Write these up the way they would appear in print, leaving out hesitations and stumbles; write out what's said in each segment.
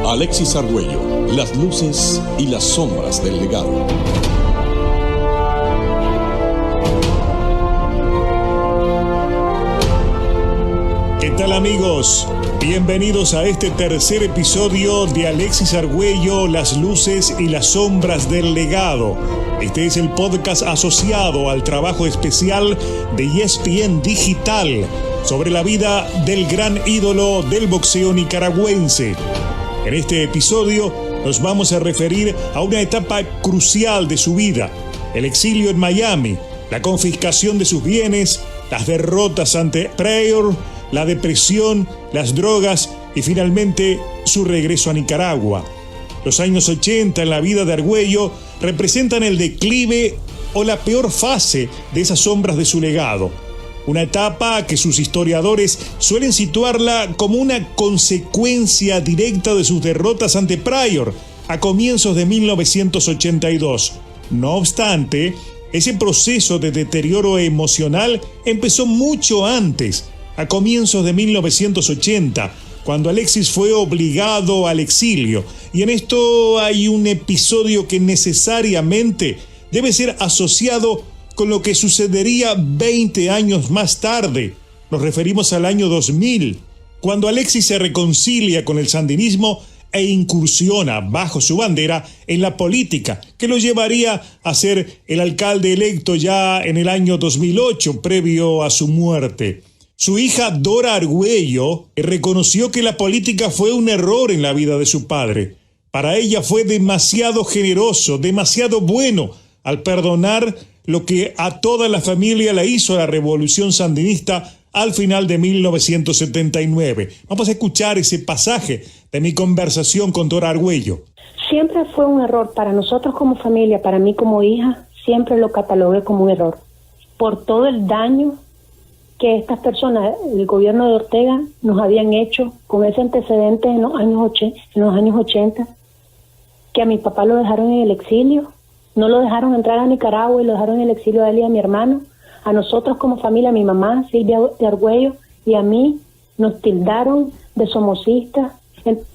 Alexis Argüello, las luces y las sombras del legado. ¿Qué tal, amigos? Bienvenidos a este tercer episodio de Alexis Argüello, las luces y las sombras del legado. Este es el podcast asociado al trabajo especial de ESPN Digital sobre la vida del gran ídolo del boxeo nicaragüense. En este episodio nos vamos a referir a una etapa crucial de su vida: el exilio en Miami, la confiscación de sus bienes, las derrotas ante Pryor, la depresión, las drogas y finalmente su regreso a Nicaragua. Los años 80 en la vida de Argüello representan el declive o la peor fase de esas sombras de su legado. Una etapa que sus historiadores suelen situarla como una consecuencia directa de sus derrotas ante Pryor a comienzos de 1982. No obstante, ese proceso de deterioro emocional empezó mucho antes, a comienzos de 1980, cuando Alexis fue obligado al exilio. Y en esto hay un episodio que necesariamente debe ser asociado con lo que sucedería 20 años más tarde. Nos referimos al año 2000, cuando Alexis se reconcilia con el sandinismo e incursiona bajo su bandera en la política, que lo llevaría a ser el alcalde electo ya en el año 2008, previo a su muerte. Su hija Dora Argüello reconoció que la política fue un error en la vida de su padre. Para ella fue demasiado generoso, demasiado bueno al perdonar lo que a toda la familia le hizo la revolución sandinista al final de 1979. Vamos a escuchar ese pasaje de mi conversación con Dora Argüello. Siempre fue un error para nosotros como familia, para mí como hija, siempre lo catalogué como un error. Por todo el daño que estas personas, el gobierno de Ortega, nos habían hecho con ese antecedente en los años 80, que a mi papá lo dejaron en el exilio, no lo dejaron entrar a Nicaragua y lo dejaron en el exilio a él y a mi hermano. A nosotros como familia, a mi mamá, Silvia de Argüello, y a mí, nos tildaron de somocistas,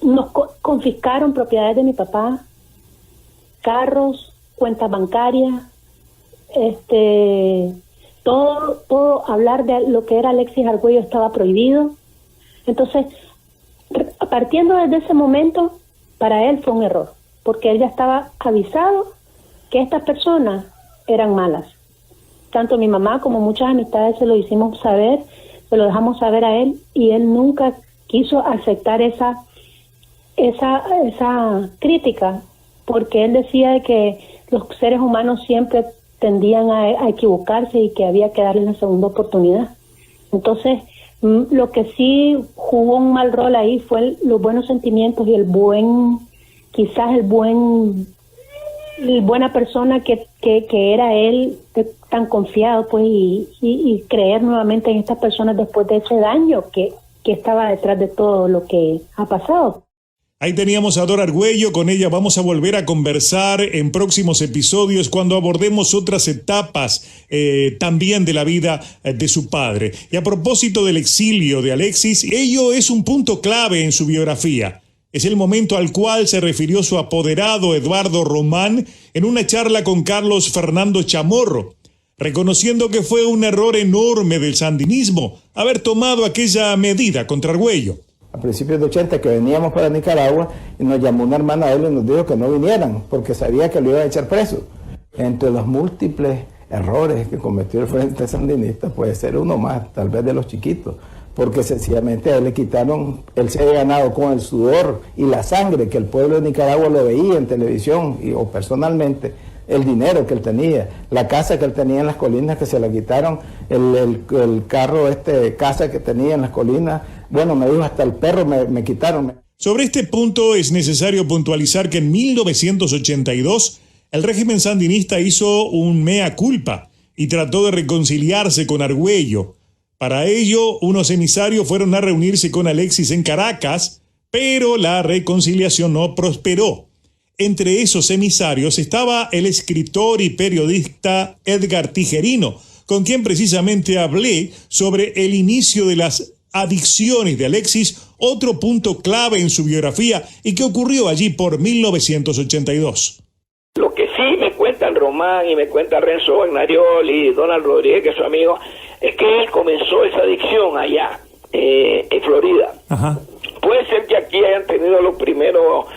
nos confiscaron propiedades de mi papá, carros, cuentas bancarias, todo hablar de lo que era Alexis Argüello estaba prohibido. Entonces, partiendo desde ese momento, para él fue un error, porque él ya estaba avisado que estas personas eran malas. Tanto mi mamá como muchas amistades se lo hicimos saber, se lo dejamos saber a él, y él nunca quiso aceptar esa crítica, porque él decía que los seres humanos siempre tendían a equivocarse y que había que darle una segunda oportunidad. Entonces, lo que sí jugó un mal rol ahí fue los buenos sentimientos y buena persona que era él, tan confiado, pues, y creer nuevamente en estas personas después de ese daño que estaba detrás de todo lo que ha pasado. Ahí teníamos a Dora Argüello, con ella vamos a volver a conversar en próximos episodios cuando abordemos otras etapas también de la vida de su padre. Y a propósito del exilio de Alexis, ello es un punto clave en su biografía. Es el momento al cual se refirió su apoderado Eduardo Román en una charla con Carlos Fernando Chamorro, reconociendo que fue un error enorme del sandinismo haber tomado aquella medida contra Argüello. A principios de 80 que veníamos para Nicaragua, y nos llamó una hermana de él y nos dijo que no vinieran porque sabía que lo iban a echar preso. Entre los múltiples errores que cometió el Frente Sandinista puede ser uno más, tal vez de los chiquitos, porque sencillamente a él le quitaron, él se había ganado con el sudor y la sangre que el pueblo de Nicaragua lo veía en televisión o personalmente, el dinero que él tenía, la casa que él tenía en las colinas que se la quitaron, el carro, casa que tenía en las colinas. Bueno, me dijo, hasta el perro me quitaron. Sobre este punto es necesario puntualizar que en 1982 el régimen sandinista hizo un mea culpa y trató de reconciliarse con Argüello. Para ello, unos emisarios fueron a reunirse con Alexis en Caracas, pero la reconciliación no prosperó. Entre esos emisarios estaba el escritor y periodista Edgar Tijerino, con quien precisamente hablé sobre el inicio de las Adicciones de Alexis, otro punto clave en su biografía y que ocurrió allí por 1982. Lo que sí me cuentan Román y me cuenta Renzo Bagnarioli y Donald Rodríguez, que es su amigo, es que él comenzó esa adicción allá, en Florida. Ajá. Puede ser que aquí hayan tenido los primeros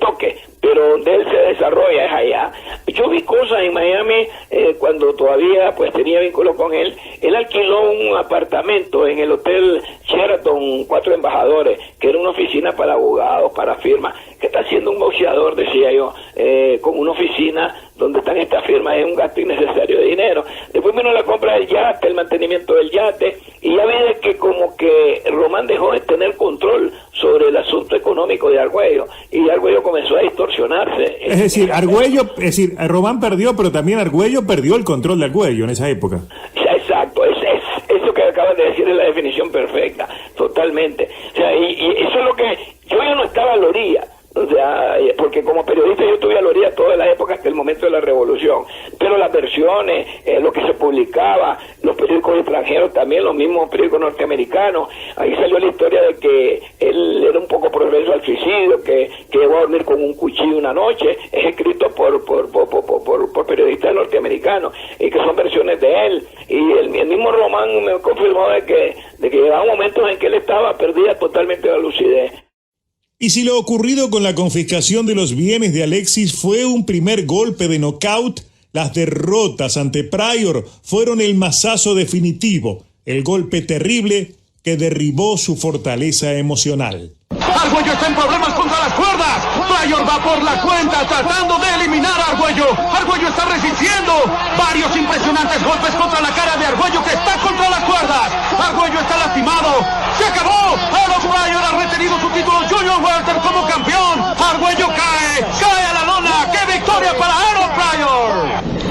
toques, pero donde él se desarrolla es allá. Yo vi cosas en Miami cuando todavía pues tenía vínculo con él. Él alquiló un apartamento en el Hotel Sheraton 4 Embajadores, que era una oficina para abogados, para firmas. ¿Qué está haciendo un boxeador, decía yo, con una oficina donde están estas firmas? Es un gasto innecesario de dinero. Después vino la compra del yate, el mantenimiento del yate, y ya vi de que como que Román dejó de tener control sobre el asunto económico de Argüello, y Argüello comenzó a distorsionarse. Es decir, Román perdió, pero también Argüello perdió el control de Argüello en esa época. Exacto, eso que acabas de decir es la definición perfecta, totalmente. O sea, y eso es lo que yo ya no estaba a la orilla. O sea, porque como periodista yo estuve a la orilla toda la época hasta el momento de la revolución, pero las versiones, lo que se publicaba, los periódicos extranjeros también, los mismos periódicos norteamericanos, ahí salió la historia de que él era un poco propenso al suicidio, que llegó a dormir con un cuchillo una noche. Es escrito por periodistas norteamericanos, y que son versiones de él, y el mismo Román me confirmó de que llegaban momentos en que él estaba perdida totalmente la lucidez. Y si lo ocurrido con la confiscación de los bienes de Alexis fue un primer golpe de knockout, las derrotas ante Pryor fueron el mazazo definitivo, el golpe terrible que derribó su fortaleza emocional. Argüello está en problemas contra las cuerdas. Pryor va por la cuenta tratando de eliminar a Argüello. Argüello está resistiendo. Varios impresionantes golpes contra la cara de Argüello, que está contra las cuerdas. Argüello está lastimado. ¡Se acabó! Aaron Pryor ha retenido su título Junior Welter como campeón. Argüello cae a la lona. ¡Qué victoria para Aaron Pryor!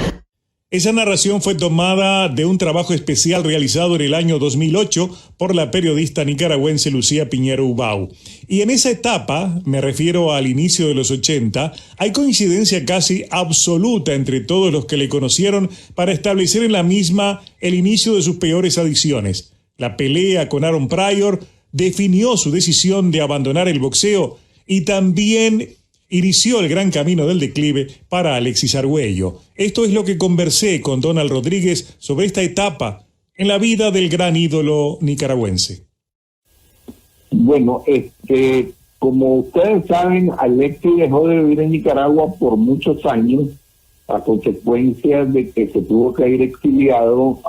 Esa narración fue tomada de un trabajo especial realizado en el año 2008 por la periodista nicaragüense Lucía Piñero Ubau. Y en esa etapa, me refiero al inicio de los 80, hay coincidencia casi absoluta entre todos los que le conocieron para establecer en la misma el inicio de sus peores adicciones. La pelea con Aaron Pryor definió su decisión de abandonar el boxeo y también inició el gran camino del declive para Alexis Argüello. Esto es lo que conversé con Donald Rodríguez sobre esta etapa en la vida del gran ídolo nicaragüense. Bueno, como ustedes saben, Alexis dejó de vivir en Nicaragua por muchos años a consecuencia de que se tuvo que ir exiliado.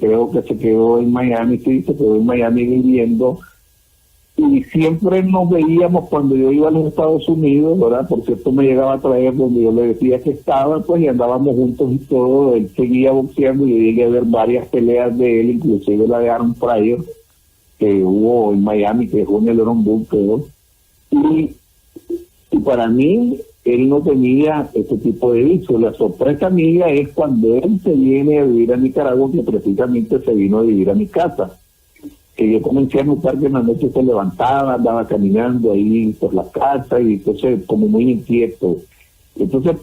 Creo que se quedó en Miami, sí, se quedó en Miami viviendo. Y siempre nos veíamos cuando yo iba a los Estados Unidos, ¿verdad? Por cierto, me llegaba a traer donde yo le decía que estaba, pues, y andábamos juntos y todo. Él seguía boxeando y yo llegué a ver varias peleas de él, inclusive la de Aaron Pryor, que hubo en Miami, que dejó en el Aaron Bull, creo. Y para mí, él no tenía ese tipo de vicio. La sorpresa mía es cuando él se viene a vivir a Nicaragua, que precisamente se vino a vivir a mi casa. Que yo comencé a notar que en la noche se levantaba, andaba caminando ahí por la casa, y entonces como muy inquieto. Entonces,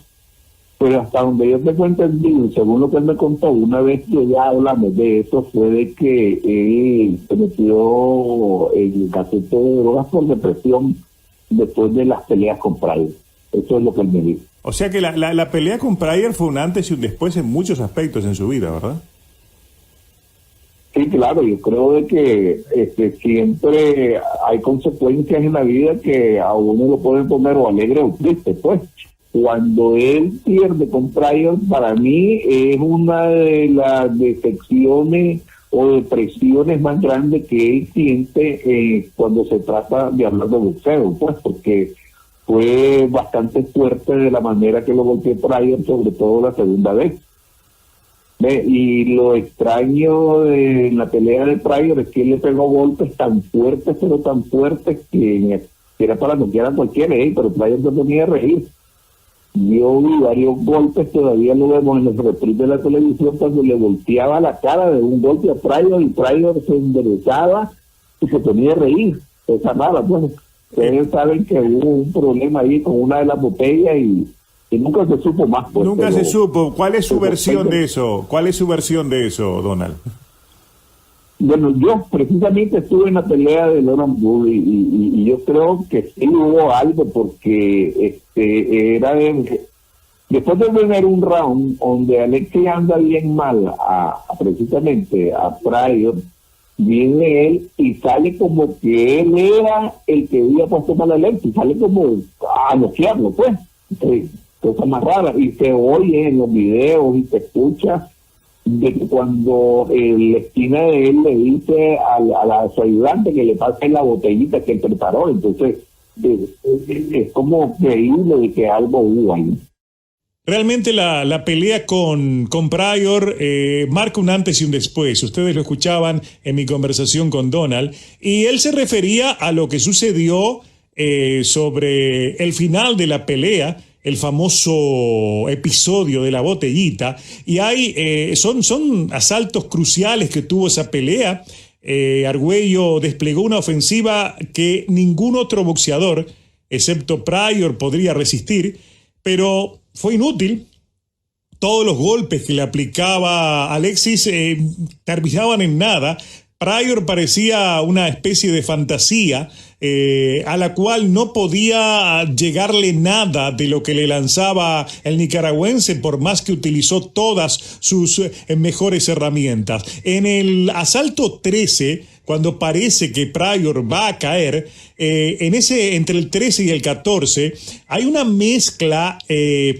pero hasta donde yo tengo entendido, según lo que él me contó, una vez que ya hablamos de eso, fue de que él se metió en el caseto de drogas por depresión después de las peleas con Pryor. Eso es lo que él me dijo. O sea que la pelea con Pryor fue un antes y un después en muchos aspectos en su vida, ¿verdad? Sí, claro, yo creo de que siempre hay consecuencias en la vida que a uno lo pueden poner o alegre o triste, pues. Cuando él pierde con Pryor, para mí es una de las decepciones o depresiones más grandes que él siente cuando se trata de hablar de boxeo, pues, porque fue bastante fuerte de la manera que lo golpeó Pryor, sobre todo la segunda vez. Y lo extraño de la pelea de Pryor es que él le pegó golpes tan fuertes, pero tan fuertes que era para noquear a cualquiera, pero Pryor no tenía que reír. Yo vi varios golpes, todavía lo vemos en los reprises de la televisión, cuando le volteaba la cara de un golpe a Pryor, y Pryor se enderezaba y se ponía a reír. Esa nada, pues. Ustedes saben que hubo un problema ahí con una de las botellas y nunca se supo más. Pues, nunca se supo. ¿Cuál es su versión de eso? ¿Cuál es su versión de eso, Donald? Bueno, yo precisamente estuve en la pelea de Loran Bull y yo creo que sí hubo algo porque era después de tener un round donde Alexis anda bien mal precisamente a Pryor, viene él y sale como que él era el que había puesto mal a Alexis, sale como a noquearlo, pues, cosa más rara, y se oye en los videos y se escucha de que cuando la esquina de él le dice a su ayudante que le pase la botellita que él preparó, entonces es como creíble de que algo hubo ahí. Realmente la pelea con Pryor marca un antes y un después. Ustedes lo escuchaban en mi conversación con Donald, y él se refería a lo que sucedió sobre el final de la pelea, el famoso episodio de la botellita, y son asaltos cruciales que tuvo esa pelea. Argüello desplegó una ofensiva que ningún otro boxeador, excepto Pryor, podría resistir, pero fue inútil. Todos los golpes que le aplicaba Alexis terminaban en nada. Pryor parecía una especie de fantasía a la cual no podía llegarle nada de lo que le lanzaba el nicaragüense, por más que utilizó todas sus mejores herramientas. En el asalto 13, cuando parece que Pryor va a caer, entre el 13 y el 14, hay una mezcla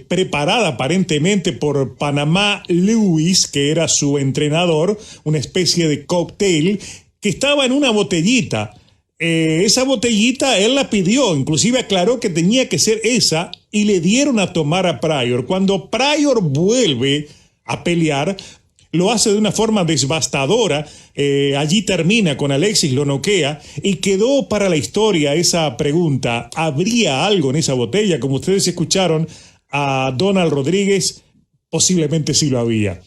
preparada aparentemente por Panamá Lewis, que era su entrenador, una especie de cóctel que estaba en una botellita. Esa botellita él la pidió, inclusive aclaró que tenía que ser esa, y le dieron a tomar a Pryor. Cuando Pryor vuelve a pelear, lo hace de una forma devastadora. Allí termina con Alexis, lo noquea, y quedó para la historia esa pregunta: ¿habría algo en esa botella? Como ustedes escucharon a Donald Rodríguez, posiblemente sí lo había.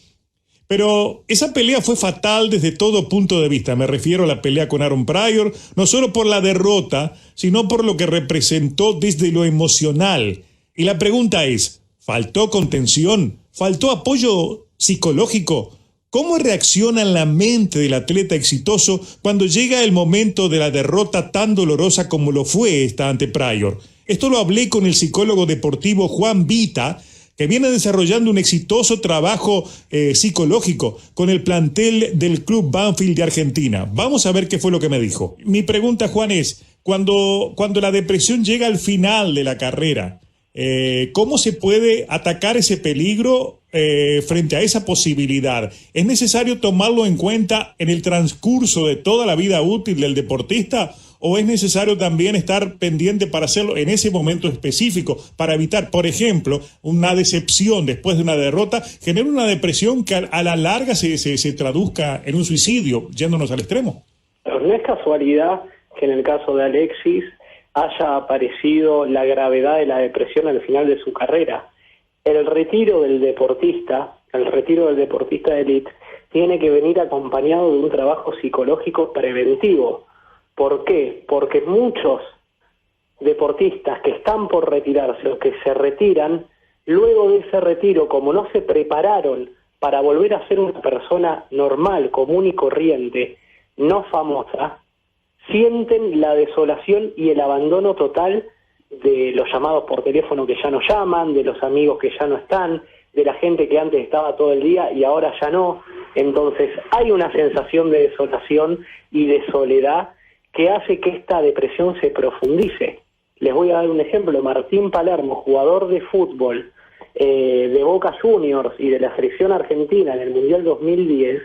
Pero esa pelea fue fatal desde todo punto de vista. Me refiero a la pelea con Aaron Pryor, no solo por la derrota, sino por lo que representó desde lo emocional. Y la pregunta es, ¿faltó contención? ¿Faltó apoyo psicológico? ¿Cómo reacciona la mente del atleta exitoso cuando llega el momento de la derrota tan dolorosa como lo fue esta ante Pryor? Esto lo hablé con el psicólogo deportivo Juan Vita, que viene desarrollando un exitoso trabajo psicológico con el plantel del Club Banfield de Argentina. Vamos a ver qué fue lo que me dijo. Mi pregunta, Juan, es, cuando la depresión llega al final de la carrera, ¿cómo se puede atacar ese peligro frente a esa posibilidad? ¿Es necesario tomarlo en cuenta en el transcurso de toda la vida útil del deportista? ¿O es necesario también estar pendiente para hacerlo en ese momento específico, para evitar, por ejemplo, una decepción después de una derrota, genera una depresión que a la larga se traduzca en un suicidio, yéndonos al extremo? No es casualidad que en el caso de Alexis haya aparecido la gravedad de la depresión al final de su carrera. El retiro del deportista de élite, tiene que venir acompañado de un trabajo psicológico preventivo. ¿Por qué? Porque muchos deportistas que están por retirarse o que se retiran, luego de ese retiro, como no se prepararon para volver a ser una persona normal, común y corriente, no famosa, sienten la desolación y el abandono total de los llamados por teléfono que ya no llaman, de los amigos que ya no están, de la gente que antes estaba todo el día y ahora ya no. Entonces hay una sensación de desolación y de soledad que hace que esta depresión se profundice. Les voy a dar un ejemplo. Martín Palermo, jugador de fútbol de Boca Juniors y de la selección argentina en el Mundial 2010,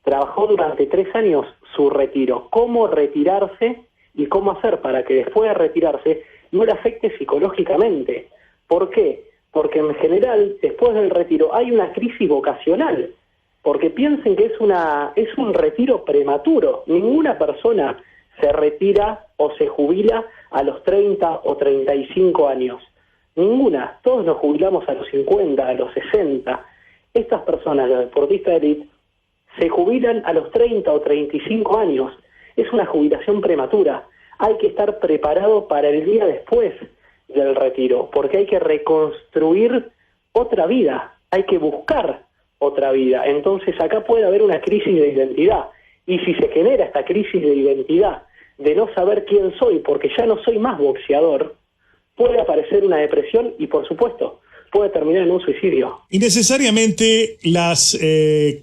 trabajó durante 3 años su retiro. ¿Cómo retirarse y cómo hacer para que después de retirarse no le afecte psicológicamente? ¿Por qué? Porque en general, después del retiro, hay una crisis vocacional. Porque piensen que es un retiro prematuro. Ninguna persona se retira o se jubila a los 30 o 35 años. Ninguna. Todos nos jubilamos a los 50, a los 60. Estas personas, los deportistas de élite, se jubilan a los 30 o 35 años. Es una jubilación prematura. Hay que estar preparado para el día después del retiro, porque hay que reconstruir otra vida, hay que buscar otra vida. Entonces acá puede haber una crisis de identidad. Y si se genera esta crisis de identidad, de no saber quién soy, porque ya no soy más boxeador, puede aparecer una depresión y, por supuesto, puede terminar en un suicidio. Y necesariamente las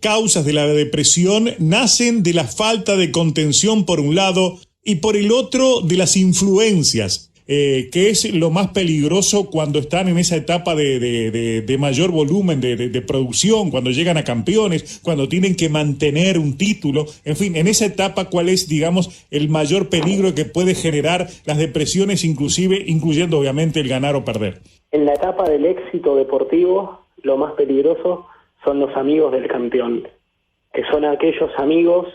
causas de la depresión nacen de la falta de contención por un lado y por el otro de las influencias, que es lo más peligroso cuando están en esa etapa de mayor volumen de producción, cuando llegan a campeones, cuando tienen que mantener un título. En fin, en esa etapa, ¿cuál es, digamos, el mayor peligro que puede generar las depresiones, incluyendo obviamente el ganar o perder? En la etapa del éxito deportivo, lo más peligroso son los amigos del campeón, que son aquellos amigos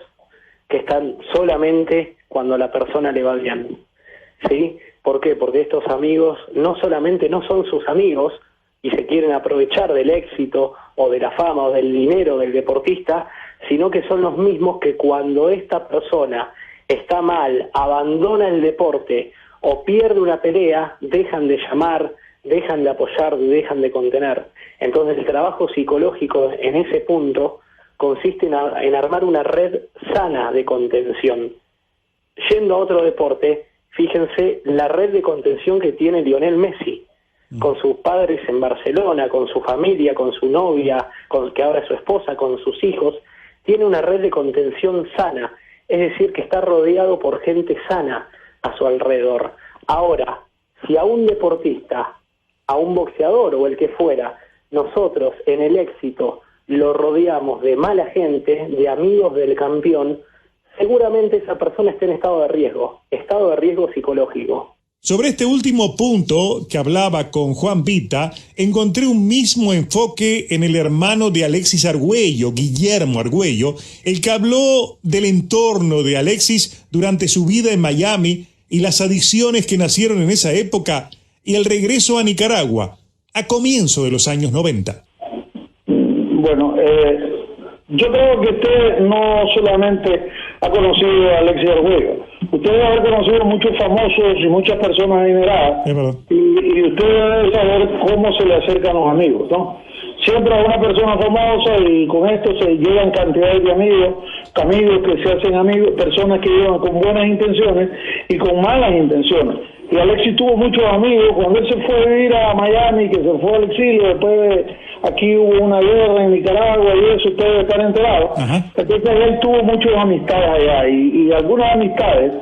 que están solamente cuando a la persona le va bien, ¿sí? ¿Por qué? Porque estos amigos no solamente no son sus amigos y se quieren aprovechar del éxito o de la fama o del dinero del deportista, sino que son los mismos que cuando esta persona está mal, abandona el deporte o pierde una pelea, dejan de llamar, dejan de apoyar, dejan de contener. Entonces el trabajo psicológico en ese punto consiste en armar una red sana de contención. Yendo a otro deporte, fíjense la red de contención que tiene Lionel Messi, con sus padres en Barcelona, con su familia, con su novia, que ahora es su esposa, con sus hijos. Tiene una red de contención sana, es decir, que está rodeado por gente sana a su alrededor. Ahora, si a un deportista, a un boxeador o el que fuera, nosotros en el éxito lo rodeamos de mala gente, de amigos del campeón, seguramente esa persona esté en estado de riesgo psicológico. Sobre este último punto que hablaba con Juan Vita, encontré un mismo enfoque en el hermano de Alexis Argüello, Guillermo Argüello, el que habló del entorno de Alexis durante su vida en Miami y las adicciones que nacieron en esa época y el regreso a Nicaragua a comienzo de los años 90. Bueno, yo creo que usted no solamente ha conocido a Alexis Argüello, usted debe haber conocido muchos famosos y muchas personas adineradas, y usted debe saber cómo se le acercan los amigos, ¿no? Siempre a una persona famosa y con esto se llegan cantidades de amigos que se hacen amigos, personas que llegan con buenas intenciones y con malas intenciones. Y Alexis tuvo muchos amigos. Cuando él se fue a vivir a Miami, que se fue al exilio, después aquí hubo una guerra en Nicaragua y eso, ustedes están enterados. Entonces él tuvo muchas amistades allá y algunas amistades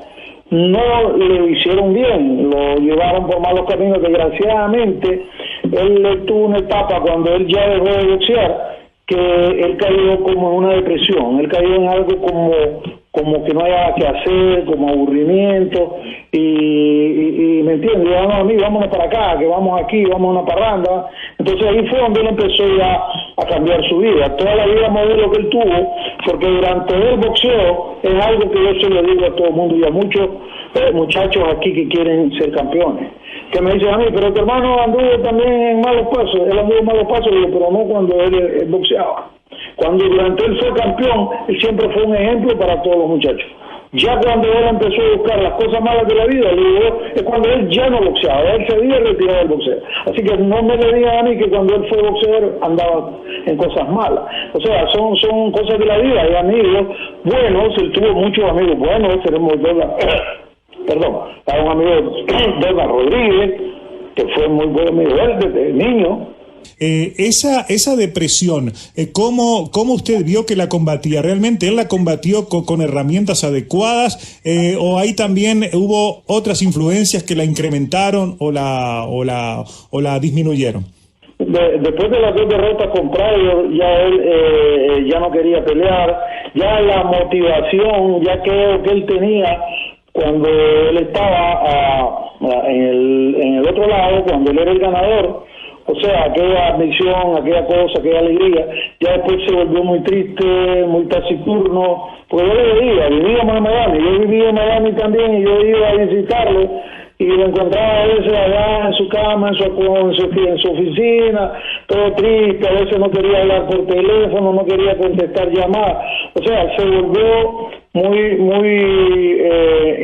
no le hicieron bien, lo llevaron por malos caminos. Desgraciadamente, él tuvo una etapa cuando él ya dejó de boxear, que él cayó como en una depresión, él cayó en algo como que no haya que hacer, como aburrimiento, y me entiende, vamos a mí, vámonos para acá, que vamos aquí, vamos a una parranda. Entonces ahí fue donde él empezó ya a cambiar su vida, toda la vida modelo que él tuvo, porque durante el boxeo es algo que yo se lo digo a todo el mundo y a muchos muchachos aquí que quieren ser campeones, que me dicen a mí, pero tu hermano anduvo también en malos pasos, él anduvo en malos pasos, digo, pero no cuando él boxeaba. Cuando durante él fue campeón, él siempre fue un ejemplo para todos los muchachos. Ya cuando él empezó a buscar las cosas malas de la vida, le digo, es cuando él ya no boxeaba, él se había retirado del boxeo. Así que no me le digan a mí que cuando él fue boxeador andaba en cosas malas. O sea, son cosas de la vida. Hay amigos buenos, él tuvo muchos amigos buenos, tenemos hay un amigo, Douglas Rodríguez, que fue muy buen amigo él desde niño. Esa depresión, ¿cómo usted vio que la combatía? ¿Realmente él la combatió con herramientas adecuadas o ahí también hubo otras influencias que la incrementaron o la disminuyeron? Después de las 2 derrotas con Pryor, ya él ya no quería pelear, ya la motivación, ya creo que él tenía cuando él estaba en el otro lado, cuando él era el ganador. O sea, aquella misión, aquella cosa, aquella alegría, ya después se volvió muy triste, muy taciturno, porque yo le veía, vivíamos en Miami, yo vivía en Miami también y yo iba a visitarlo y lo encontraba a veces allá en su cama, en su oficina, todo triste, a veces no quería hablar por teléfono, no quería contestar llamadas, o sea, se volvió muy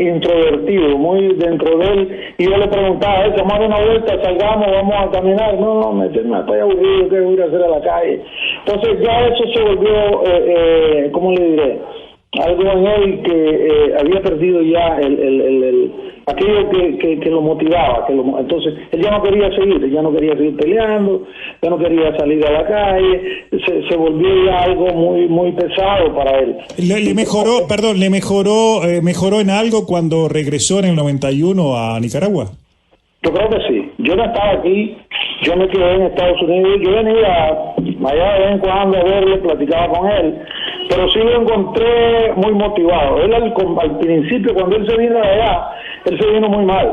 introvertido, muy dentro de él, y yo le preguntaba, vamos a dar una vuelta, salgamos, vamos a caminar, no, me estoy aburrido, ¿qué voy a hacer a la calle? Entonces ya eso se volvió, ¿cómo le diré? algo en él que había perdido ya aquello que lo motivaba, entonces él ya no quería seguir peleando, ya no quería salir a la calle, se volvió ya algo muy muy pesado para él. ¿Mejoró en algo cuando regresó en el 91 a Nicaragua? Yo creo que sí. Yo no estaba aquí, yo me quedé en Estados Unidos, yo venía allá de vez en cuando a verle, platicaba con él, pero sí lo encontré muy motivado. Él al principio, cuando él se vino de allá, él se vino muy mal.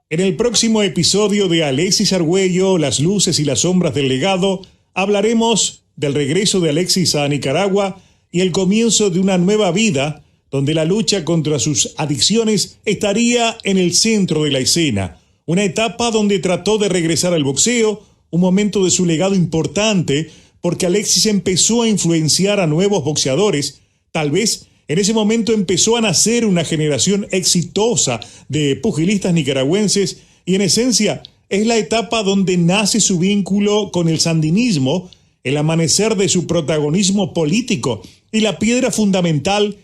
En el próximo episodio de Alexis Argüello, Las luces y las sombras del legado, hablaremos del regreso de Alexis a Nicaragua y el comienzo de una nueva vida donde la lucha contra sus adicciones estaría en el centro de la escena. Una etapa donde trató de regresar al boxeo, un momento de su legado importante porque Alexis empezó a influenciar a nuevos boxeadores. Tal vez en ese momento empezó a nacer una generación exitosa de pugilistas nicaragüenses y en esencia es la etapa donde nace su vínculo con el sandinismo, el amanecer de su protagonismo político y la piedra fundamental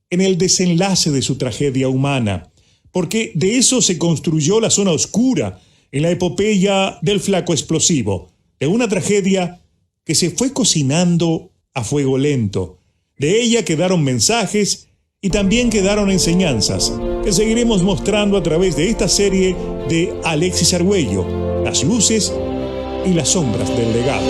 en el desenlace de su tragedia humana. Porque de eso se construyó la zona oscura en la epopeya del flaco explosivo, de una tragedia que se fue cocinando a fuego lento. De ella quedaron mensajes y también quedaron enseñanzas que seguiremos mostrando a través de esta serie de Alexis Argüello, Las luces y las sombras del legado.